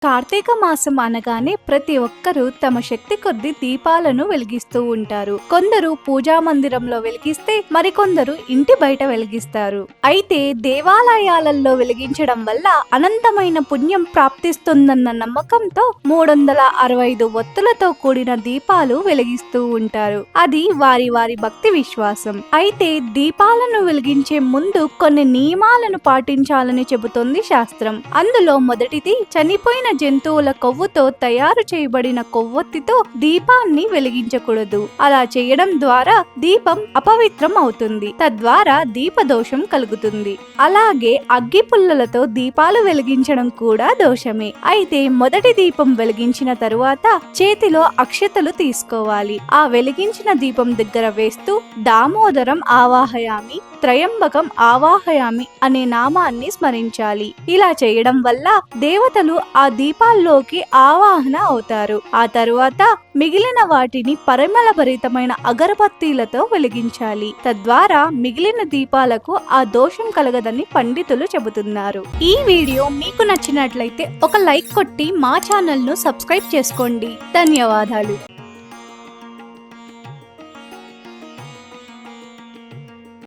కార్తీక మాసం అనగానే ప్రతి ఒక్కరూ తమ శక్తి కొద్దీ దీపాలను వెలిగిస్తూ ఉంటారు. కొందరు పూజా మందిరంలో వెలిగిస్తే మరికొందరు ఇంటి బయట వెలిగిస్తారు. అయితే దేవాలయాలలో వెలిగించడం వల్ల అనంతమైన పుణ్యం ప్రాప్తిస్తుందన్న నమ్మకంతో 365 ఒత్తులతో కూడిన దీపాలు వెలిగిస్తూ ఉంటారు. అది వారి వారి భక్తి విశ్వాసం. అయితే దీపాలను వెలిగించే ముందు కొన్ని నియమాలను పాటించాలని చెబుతోంది శాస్త్రం. అందులో మొదటిది చనిపోయిన జంతువుల కొవ్వుతో తయారు చేయబడిన కొవ్వొత్తితో దీపాన్ని వెలిగించకూడదు. అలా చేయడం ద్వారా దీపం అపవిత్రం అవుతుంది. తద్వారా దీపదోషం కలుగుతుంది. అలాగే అగ్గి పుల్లలతో దీపాలు వెలిగించడం కూడా దోషమే. అయితే మొదటి దీపం వెలిగించిన తరువాత చేతిలో అక్షతలు తీసుకోవాలి. ఆ వెలిగించిన దీపం దగ్గర వేస్తూ దామోదరం ఆవాహయామి, త్రయంబకం ఆవాహయామి అనే నామాన్ని స్మరించాలి. ఇలా చేయడం వల్ల దేవతలు ఆ దీపాల్లోకి ఆవాహన అవుతారు. ఆ తరువాత మిగిలిన వాటిని పరిమళభరితమైన అగరబత్తీలతో వెలిగించాలి. తద్వారా మిగిలిన దీపాలకు ఆ దోషం కలగదని పండితులు చెబుతున్నారు. ఈ వీడియో మీకు నచ్చినట్లయితే ఒక లైక్ కొట్టి మా ఛానల్ ను సబ్స్క్రైబ్ చేసుకోండి. ధన్యవాదాలు.